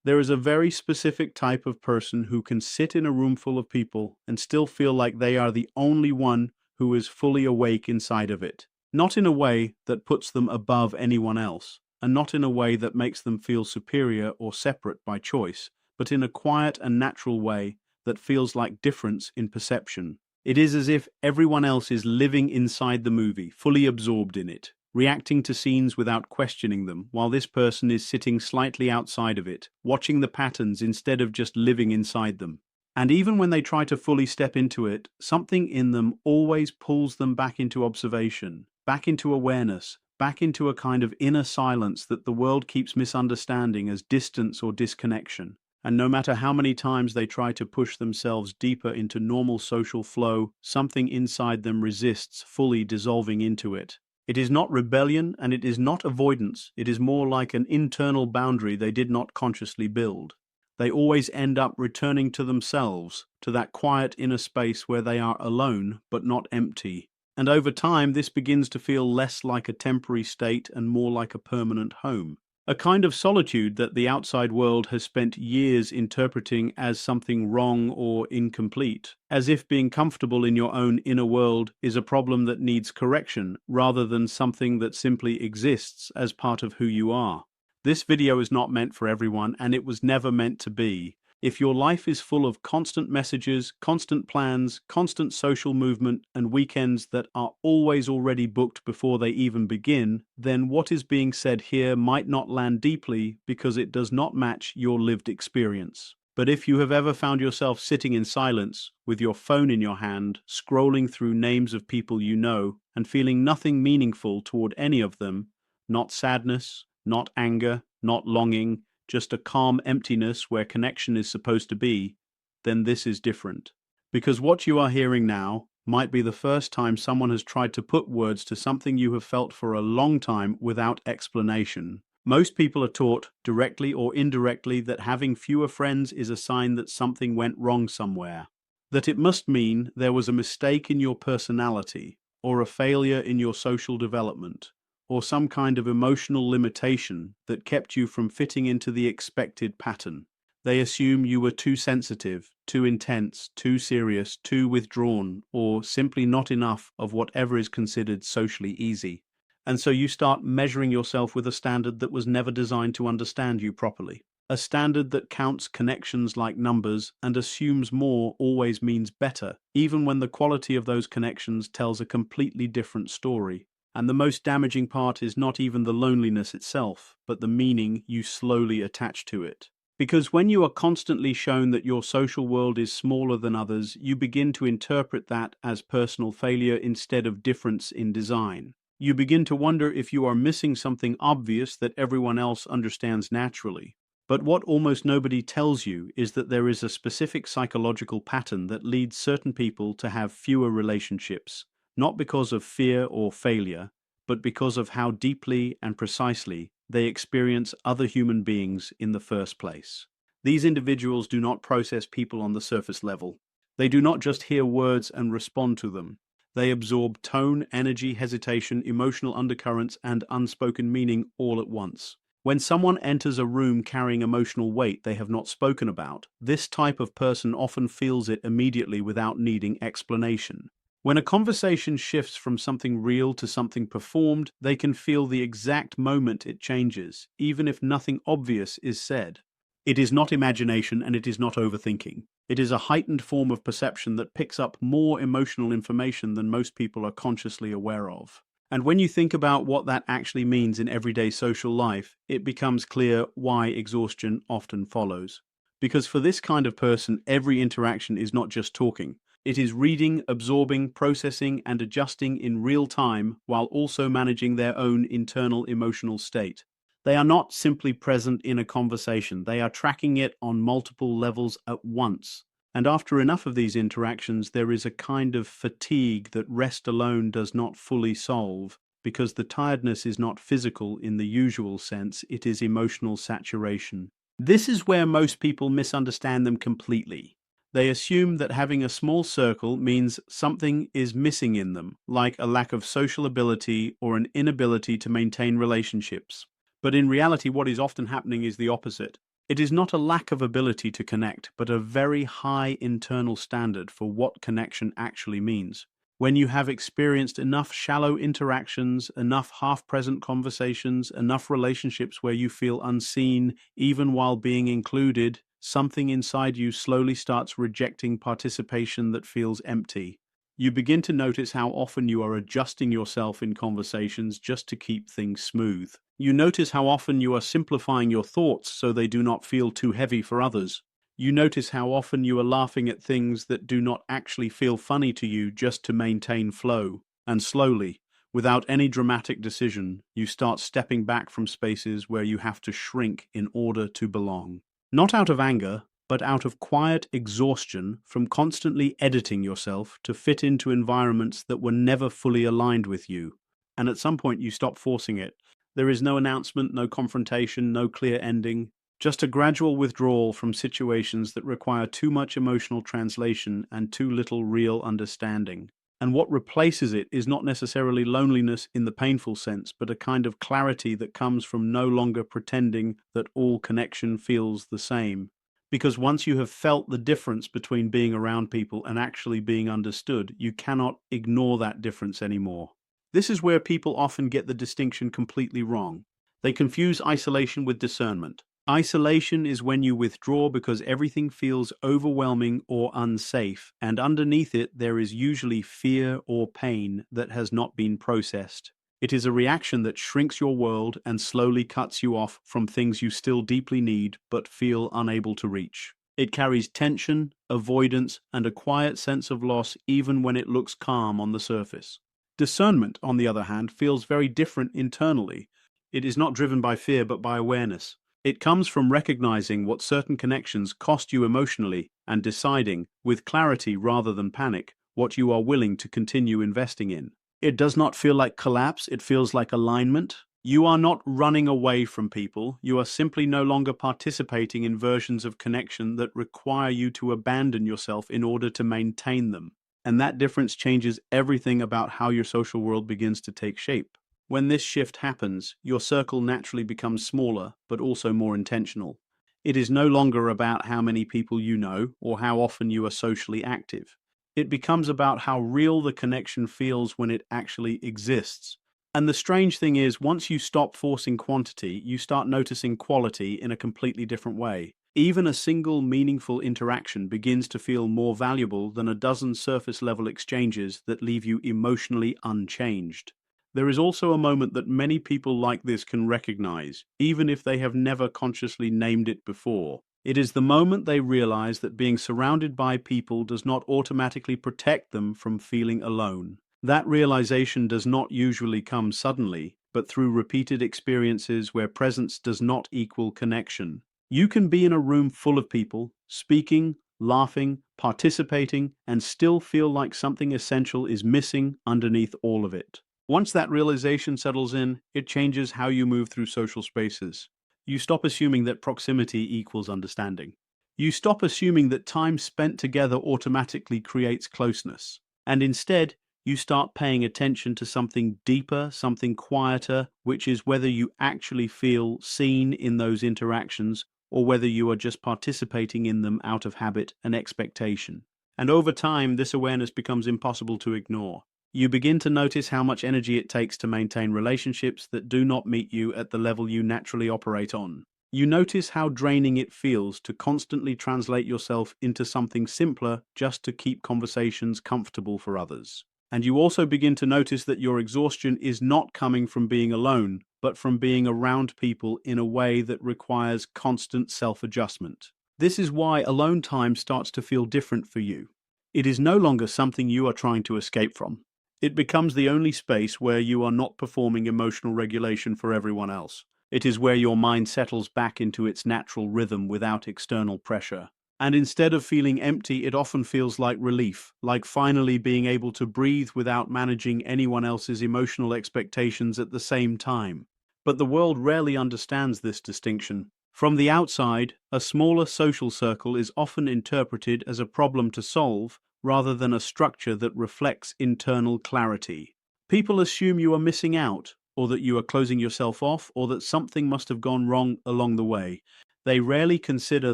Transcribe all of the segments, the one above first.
There is a very specific type of person who can sit in a room full of people and still feel like they are the only one who is fully awake inside of it. Not in a way that puts them above anyone else, and not in a way that makes them feel superior or separate by choice, but in a quiet and natural way that feels like difference in perception. It is as if everyone else is living inside the movie, fully absorbed in it, reacting to scenes without questioning them, while this person is sitting slightly outside of it, watching the patterns instead of just living inside them. And even when they try to fully step into it, something in them always pulls them back into observation, back into awareness, back into a kind of inner silence that the world keeps misunderstanding as distance or disconnection. And no matter how many times they try to push themselves deeper into normal social flow, something inside them resists fully dissolving into it. It is not rebellion and it is not avoidance. It is more like an internal boundary they did not consciously build. They always end up returning to themselves, to that quiet inner space where they are alone but not empty. And over time, this begins to feel less like a temporary state and more like a permanent home. A kind of solitude that the outside world has spent years interpreting as something wrong or incomplete, as if being comfortable in your own inner world is a problem that needs correction rather than something that simply exists as part of who you are. This video is not meant for everyone, and it was never meant to be. If your life is full of constant messages, constant plans, constant social movement, and weekends that are always already booked before they even begin, then what is being said here might not land deeply because it does not match your lived experience. But if you have ever found yourself sitting in silence, with your phone in your hand, scrolling through names of people you know, and feeling nothing meaningful toward any of them, not sadness, not anger, not longing, just a calm emptiness where connection is supposed to be, then this is different. Because what you are hearing now might be the first time someone has tried to put words to something you have felt for a long time without explanation. Most people are taught, directly or indirectly, that having fewer friends is a sign that something went wrong somewhere. That it must mean there was a mistake in your personality, or a failure in your social development, or some kind of emotional limitation that kept you from fitting into the expected pattern. They assume you were too sensitive, too intense, too serious, too withdrawn, or simply not enough of whatever is considered socially easy. And so you start measuring yourself with a standard that was never designed to understand you properly. A standard that counts connections like numbers and assumes more always means better, even when the quality of those connections tells a completely different story. And the most damaging part is not even the loneliness itself, but the meaning you slowly attach to it. Because when you are constantly shown that your social world is smaller than others, you begin to interpret that as personal failure instead of difference in design. You begin to wonder if you are missing something obvious that everyone else understands naturally. But what almost nobody tells you is that there is a specific psychological pattern that leads certain people to have fewer relationships, not because of fear or failure, but because of how deeply and precisely they experience other human beings in the first place. These individuals do not process people on the surface level. They do not just hear words and respond to them. They absorb tone, energy, hesitation, emotional undercurrents, and unspoken meaning all at once. When someone enters a room carrying emotional weight they have not spoken about, this type of person often feels it immediately without needing explanation. When a conversation shifts from something real to something performed, they can feel the exact moment it changes, even if nothing obvious is said. It is not imagination and it is not overthinking. It is a heightened form of perception that picks up more emotional information than most people are consciously aware of. And when you think about what that actually means in everyday social life, it becomes clear why exhaustion often follows. Because for this kind of person, every interaction is not just talking. It is reading, absorbing, processing, and adjusting in real time while also managing their own internal emotional state. They are not simply present in a conversation, they are tracking it on multiple levels at once. And after enough of these interactions, there is a kind of fatigue that rest alone does not fully solve, because the tiredness is not physical in the usual sense, it is emotional saturation. This is where most people misunderstand them completely. They assume that having a small circle means something is missing in them, like a lack of social ability or an inability to maintain relationships. But in reality, what is often happening is the opposite. It is not a lack of ability to connect, but a very high internal standard for what connection actually means. When you have experienced enough shallow interactions, enough half-present conversations, enough relationships where you feel unseen, even while being included, something inside you slowly starts rejecting participation that feels empty. You begin to notice how often you are adjusting yourself in conversations just to keep things smooth. You notice how often you are simplifying your thoughts so they do not feel too heavy for others. You notice how often you are laughing at things that do not actually feel funny to you just to maintain flow. And slowly, without any dramatic decision, you start stepping back from spaces where you have to shrink in order to belong. Not out of anger, but out of quiet exhaustion from constantly editing yourself to fit into environments that were never fully aligned with you. And at some point, you stop forcing it. There is no announcement, no confrontation, no clear ending, just a gradual withdrawal from situations that require too much emotional translation and too little real understanding. And what replaces it is not necessarily loneliness in the painful sense, but a kind of clarity that comes from no longer pretending that all connection feels the same. Because once you have felt the difference between being around people and actually being understood, you cannot ignore that difference anymore. This is where people often get the distinction completely wrong. They confuse isolation with discernment. Isolation is when you withdraw because everything feels overwhelming or unsafe, and underneath it there is usually fear or pain that has not been processed. It is a reaction that shrinks your world and slowly cuts you off from things you still deeply need but feel unable to reach. It carries tension, avoidance, and a quiet sense of loss even when it looks calm on the surface. Discernment, on the other hand, feels very different internally. It is not driven by fear but by awareness. It comes from recognizing what certain connections cost you emotionally and deciding, with clarity rather than panic, what you are willing to continue investing in. It does not feel like collapse, it feels like alignment. You are not running away from people, you are simply no longer participating in versions of connection that require you to abandon yourself in order to maintain them. And that difference changes everything about how your social world begins to take shape. When this shift happens, your circle naturally becomes smaller, but also more intentional. It is no longer about how many people you know or how often you are socially active. It becomes about how real the connection feels when it actually exists. And the strange thing is, once you stop forcing quantity, you start noticing quality in a completely different way. Even a single meaningful interaction begins to feel more valuable than a dozen surface level exchanges that leave you emotionally unchanged. There is also a moment that many people like this can recognize, even if they have never consciously named it before. It is the moment they realize that being surrounded by people does not automatically protect them from feeling alone. That realization does not usually come suddenly, but through repeated experiences where presence does not equal connection. You can be in a room full of people, speaking, laughing, participating, and still feel like something essential is missing underneath all of it. Once that realization settles in, it changes how you move through social spaces. You stop assuming that proximity equals understanding. You stop assuming that time spent together automatically creates closeness. And instead, you start paying attention to something deeper, something quieter, which is whether you actually feel seen in those interactions or whether you are just participating in them out of habit and expectation. And over time, this awareness becomes impossible to ignore. You begin to notice how much energy it takes to maintain relationships that do not meet you at the level you naturally operate on. You notice how draining it feels to constantly translate yourself into something simpler just to keep conversations comfortable for others. And you also begin to notice that your exhaustion is not coming from being alone, but from being around people in a way that requires constant self-adjustment. This is why alone time starts to feel different for you. It is no longer something you are trying to escape from. It becomes the only space where you are not performing emotional regulation for everyone else. It is where your mind settles back into its natural rhythm without external pressure. And instead of feeling empty, it often feels like relief, like finally being able to breathe without managing anyone else's emotional expectations at the same time. But the world rarely understands this distinction. From the outside, a smaller social circle is often interpreted as a problem to solve rather than a structure that reflects internal clarity. People assume you are missing out, or that you are closing yourself off, or that something must have gone wrong along the way. They rarely consider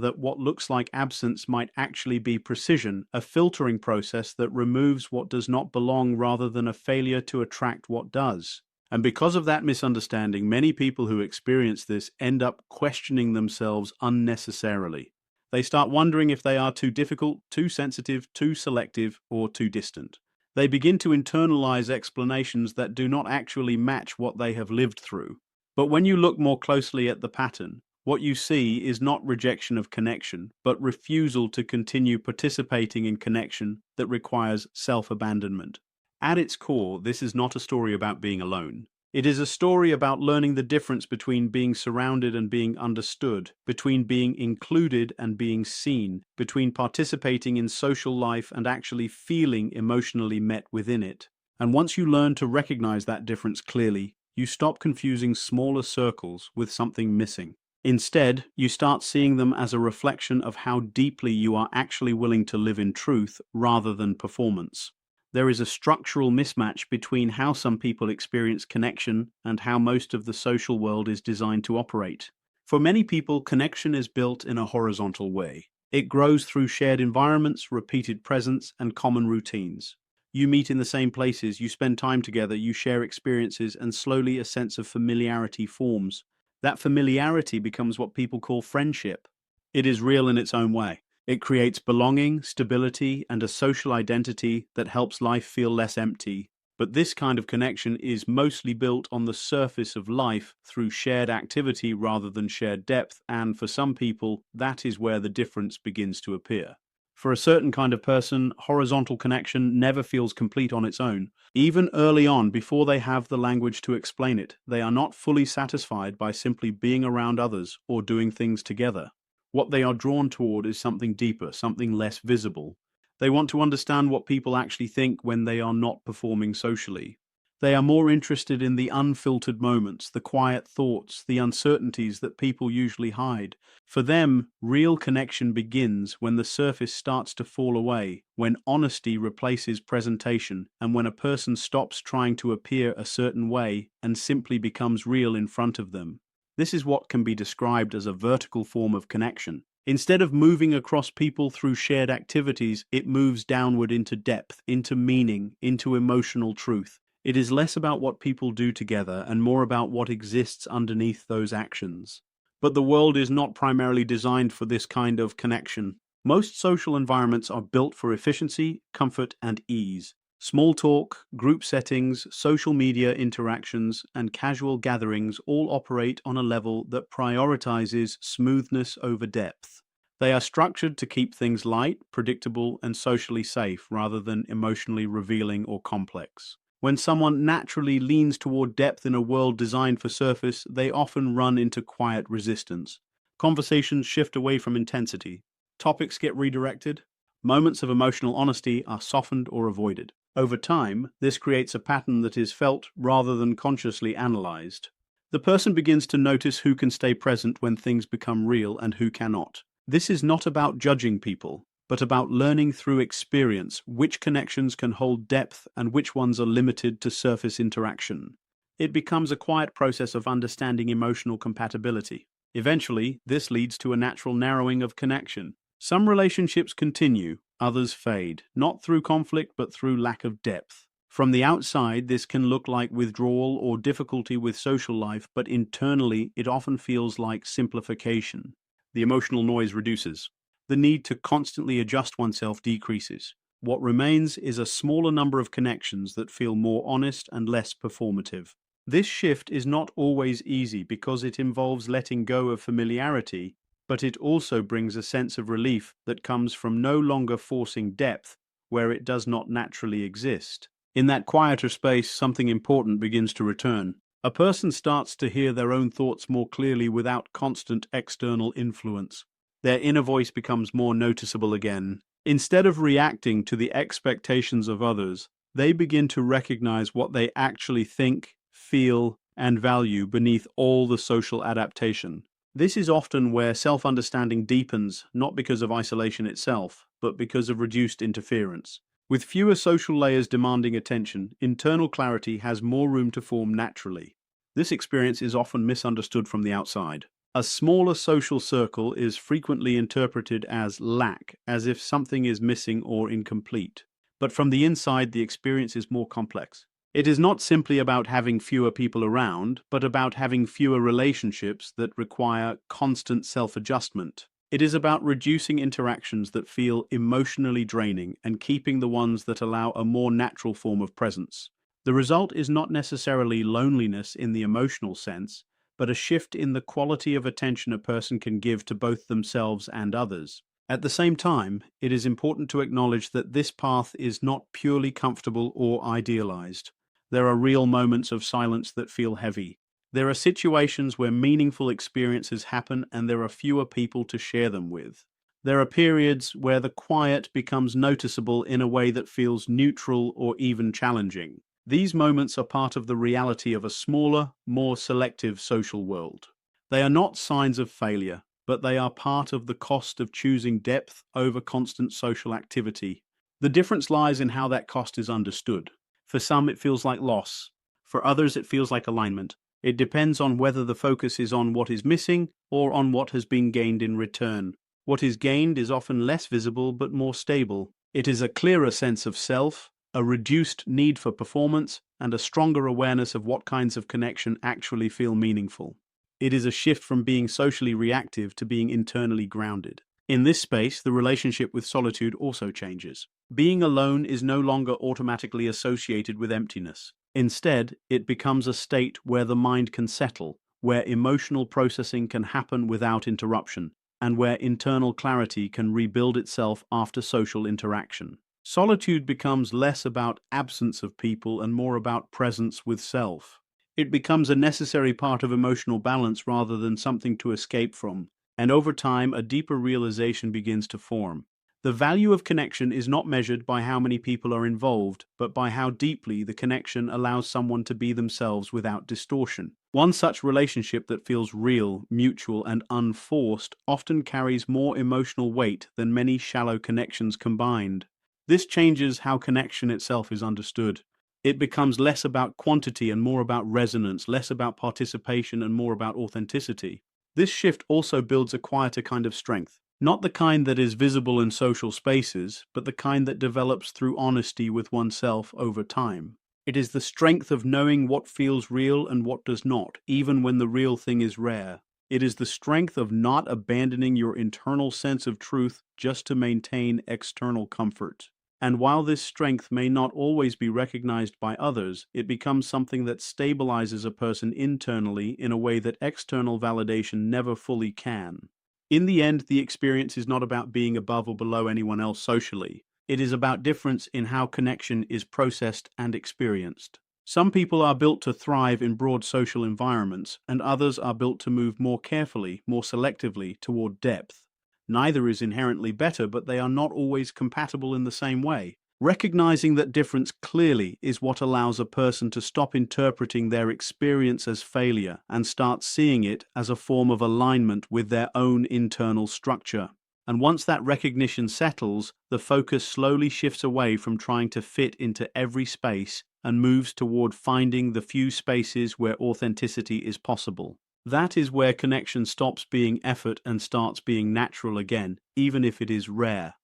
that what looks like absence might actually be precision, a filtering process that removes what does not belong rather than a failure to attract what does. And because of that misunderstanding, many people who experience this end up questioning themselves unnecessarily. They start wondering if they are too difficult, too sensitive, too selective, or too distant. They begin to internalize explanations that do not actually match what they have lived through. But when you look more closely at the pattern, what you see is not rejection of connection, but refusal to continue participating in connection that requires self-abandonment. At its core, this is not a story about being alone. It is a story about learning the difference between being surrounded and being understood, between being included and being seen, between participating in social life and actually feeling emotionally met within it. And once you learn to recognize that difference clearly, you stop confusing smaller circles with something missing. Instead, you start seeing them as a reflection of how deeply you are actually willing to live in truth rather than performance. There is a structural mismatch between how some people experience connection and how most of the social world is designed to operate. For many people, connection is built in a horizontal way. It grows through shared environments, repeated presence, and common routines. You meet in the same places, you spend time together, you share experiences, and slowly a sense of familiarity forms. That familiarity becomes what people call friendship. It is real in its own way. It creates belonging, stability, and a social identity that helps life feel less empty. But this kind of connection is mostly built on the surface of life through shared activity rather than shared depth, and for some people, that is where the difference begins to appear. For a certain kind of person, horizontal connection never feels complete on its own. Even early on, before they have the language to explain it, they are not fully satisfied by simply being around others or doing things together. What they are drawn toward is something deeper, something less visible. They want to understand what people actually think when they are not performing socially. They are more interested in the unfiltered moments, the quiet thoughts, the uncertainties that people usually hide. For them, real connection begins when the surface starts to fall away, when honesty replaces presentation, and when a person stops trying to appear a certain way and simply becomes real in front of them. This is what can be described as a vertical form of connection. Instead of moving across people through shared activities, it moves downward into depth, into meaning, into emotional truth. It is less about what people do together and more about what exists underneath those actions. But the world is not primarily designed for this kind of connection. Most social environments are built for efficiency, comfort, and ease. Small talk, group settings, social media interactions, and casual gatherings all operate on a level that prioritizes smoothness over depth. They are structured to keep things light, predictable, and socially safe rather than emotionally revealing or complex. When someone naturally leans toward depth in a world designed for surface, they often run into quiet resistance. Conversations shift away from intensity. Topics get redirected. Moments of emotional honesty are softened or avoided. Over time, this creates a pattern that is felt rather than consciously analyzed. The person begins to notice who can stay present when things become real and who cannot. This is not about judging people, but about learning through experience which connections can hold depth and which ones are limited to surface interaction. It becomes a quiet process of understanding emotional compatibility. Eventually, this leads to a natural narrowing of connection. Some relationships continue, others fade, not through conflict but through lack of depth. From the outside, this can look like withdrawal or difficulty with social life, but internally, it often feels like simplification. The emotional noise reduces. The need to constantly adjust oneself decreases. What remains is a smaller number of connections that feel more honest and less performative. This shift is not always easy because it involves letting go of familiarity, but it also brings a sense of relief that comes from no longer forcing depth where it does not naturally exist. In that quieter space, something important begins to return. A person starts to hear their own thoughts more clearly without constant external influence. Their inner voice becomes more noticeable again. Instead of reacting to the expectations of others, they begin to recognize what they actually think, feel, and value beneath all the social adaptation. This is often where self-understanding deepens, not because of isolation itself, but because of reduced interference. With fewer social layers demanding attention, internal clarity has more room to form naturally. This experience is often misunderstood from the outside. A smaller social circle is frequently interpreted as lack, as if something is missing or incomplete. But from the inside, the experience is more complex. It is not simply about having fewer people around, but about having fewer relationships that require constant self-adjustment. It is about reducing interactions that feel emotionally draining and keeping the ones that allow a more natural form of presence. The result is not necessarily loneliness in the emotional sense, but a shift in the quality of attention a person can give to both themselves and others. At the same time, it is important to acknowledge that this path is not purely comfortable or idealized. There are real moments of silence that feel heavy. There are situations where meaningful experiences happen and there are fewer people to share them with. There are periods where the quiet becomes noticeable in a way that feels neutral or even challenging. These moments are part of the reality of a smaller, more selective social world. They are not signs of failure, but they are part of the cost of choosing depth over constant social activity. The difference lies in how that cost is understood. For some, it feels like loss. For others, it feels like alignment. It depends on whether the focus is on what is missing or on what has been gained in return. What is gained is often less visible but more stable. It is a clearer sense of self, a reduced need for performance, and a stronger awareness of what kinds of connection actually feel meaningful. It is a shift from being socially reactive to being internally grounded. In this space, the relationship with solitude also changes. Being alone is no longer automatically associated with emptiness. Instead, it becomes a state where the mind can settle, where emotional processing can happen without interruption, and where internal clarity can rebuild itself after social interaction. Solitude becomes less about absence of people and more about presence with self. It becomes a necessary part of emotional balance rather than something to escape from, and over time, a deeper realization begins to form. The value of connection is not measured by how many people are involved, but by how deeply the connection allows someone to be themselves without distortion. One such relationship that feels real, mutual, and unforced often carries more emotional weight than many shallow connections combined. This changes how connection itself is understood. It becomes less about quantity and more about resonance, less about participation and more about authenticity. This shift also builds a quieter kind of strength, not the kind that is visible in social spaces, but the kind that develops through honesty with oneself over time. It is the strength of knowing what feels real and what does not, even when the real thing is rare. It is the strength of not abandoning your internal sense of truth just to maintain external comfort. And while this strength may not always be recognized by others, it becomes something that stabilizes a person internally in a way that external validation never fully can. In the end, the experience is not about being above or below anyone else socially. It is about difference in how connection is processed and experienced. Some people are built to thrive in broad social environments, and others are built to move more carefully, more selectively toward depth. Neither is inherently better, but they are not always compatible in the same way. Recognizing that difference clearly is what allows a person to stop interpreting their experience as failure and start seeing it as a form of alignment with their own internal structure. And once that recognition settles, the focus slowly shifts away from trying to fit into every space and moves toward finding the few spaces where authenticity is possible. That is where connection stops being effort and starts being natural again, even if it is rare.